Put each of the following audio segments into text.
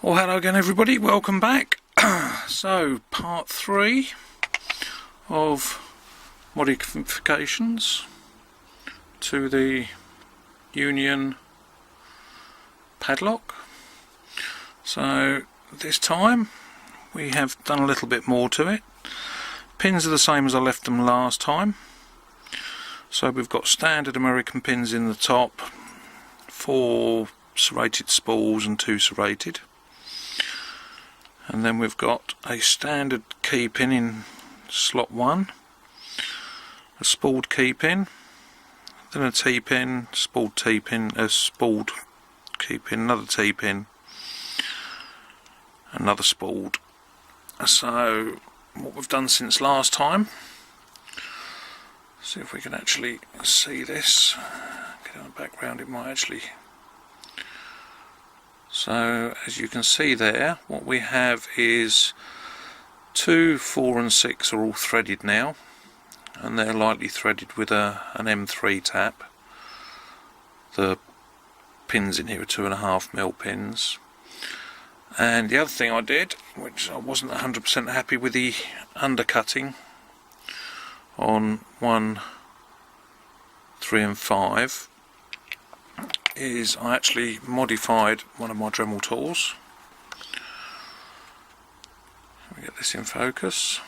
Well, hello again everybody, welcome back. So, part 3 of modifications to the Union padlock. So, this time we have done a little bit more to it. Pins are the same as I left them last time. So we've got standard American pins in the top, 4 serrated spools and 2 serrated. And then we've got a standard key pin in slot 1, a spooled key pin, then a T-pin, spooled T-pin, a spooled key pin, another T-pin, another spooled. So what we've done since last time, see if we can actually see this, get in the background it might actually. So as you can see there, what we have is 2, 4 and 6 are all threaded now, and they're lightly threaded with an M3 tap. The pins in here are 2.5mm pins. And the other thing I did, which I wasn't 100% happy with the undercutting on 1, 3 and 5, is I actually modified one of my Dremel tools. Let me get this in focus.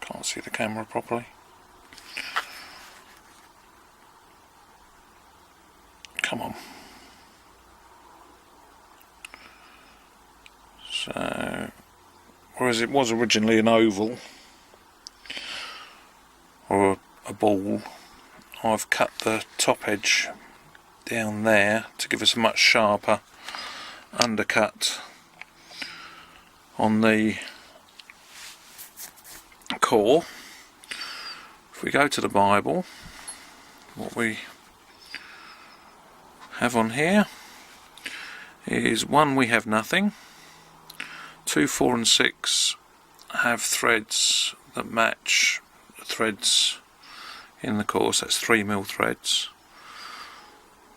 Can't see the camera properly. Come on. So, whereas it was originally an oval or a ball, I've cut the top edge down there to give us a much sharper undercut on the core. If we go to the Bible, what we have on here is 1, we have nothing, 2, 4 and 6 have threads that match threads in the course, that's 3mm threads,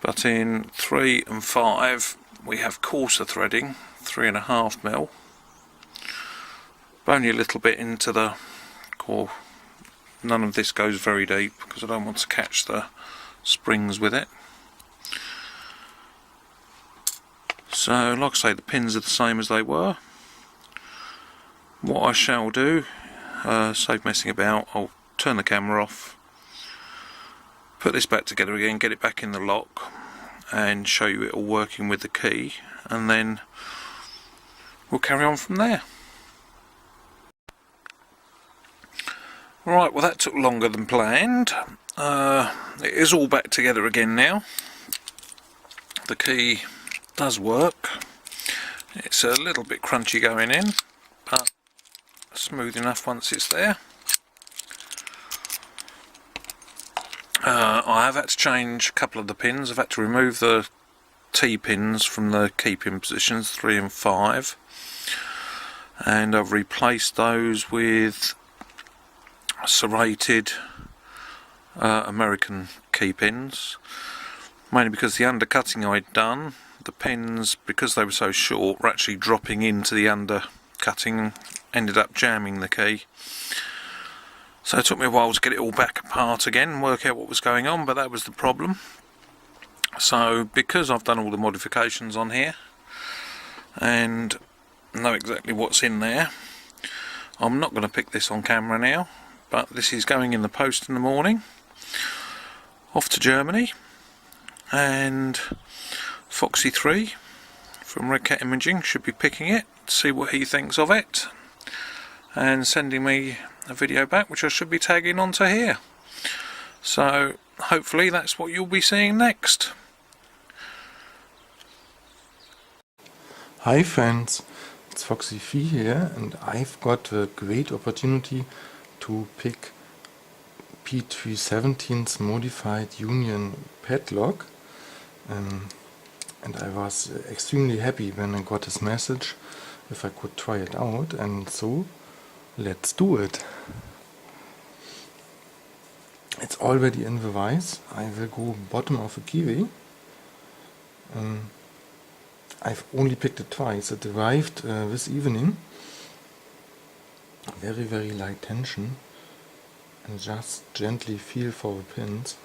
but in 3 and 5 we have coarser threading, 3.5mm, only a little bit into the core. None of this goes very deep because I don't want to catch the springs with it. So like I say, the pins are the same as they were. What I shall do, save messing about, I'll turn the camera off, put this back together again, get it back in the lock and show you it all working with the key, and then we'll carry on from there. Right, well that took longer than planned. It is all back together again now. The key does work. It's a little bit crunchy going in, but smooth enough once it's there. I have had to change a couple of the pins. I've had to remove the T-pins from the key pin positions 3 and 5, and I've replaced those with serrated American key pins, mainly because the undercutting I'd done, the pins, because they were so short, were actually dropping into the undercutting, ended up jamming the key. So it took me a while to get it all back apart again and work out what was going on, but that was the problem. So because I've done all the modifications on here and know exactly what's in there, I'm not going to pick this on camera now, but this is going in the post in the morning, off to Germany, and Foxxy 3 from Red Cat Imaging should be picking it, see what he thinks of it, and sending me a video back which I should be tagging onto here. So hopefully that's what you'll be seeing next. Hi friends, it's Foxxy here, and I've got a great opportunity to pick P317's modified Union padlock, and I was extremely happy when I got his message if I could try it out, and so let's do it. It's already in the vise. I will go bottom of the kiwi. I've only picked it twice. It arrived this evening. Very, very light tension. And just gently feel for the pins.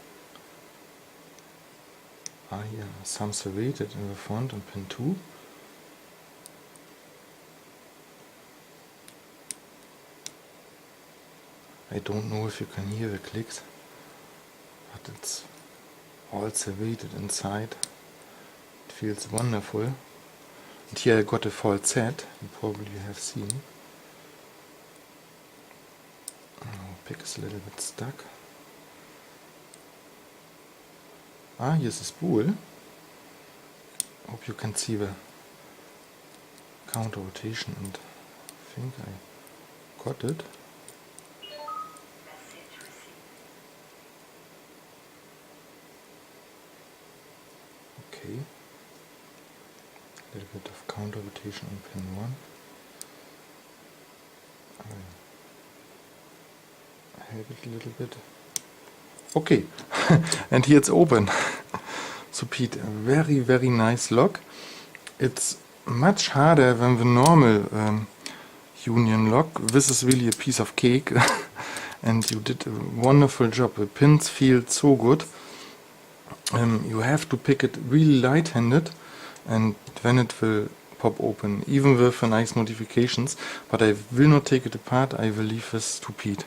Here, some serrated in the front on pin 2. I don't know if you can hear the clicks, but it's all serrated inside. It feels wonderful. And here I got a false set, you probably have seen. Pick is a little bit stuck. Here's a spool. Hope you can see the counter rotation, and I think I got it. Okay. A little bit of counter rotation on pin 1. I have it a little bit. Okay, and here it's open. So Pete, a very, very nice lock. It's much harder than the normal union lock. This is really a piece of cake. And you did a wonderful job. The pins feel so good. You have to pick it really light-handed, and then it will pop open, even with nice notifications. But I will not take it apart. I will leave this to Pete.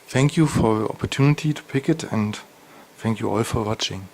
Thank you for the opportunity to pick it, and thank you all for watching.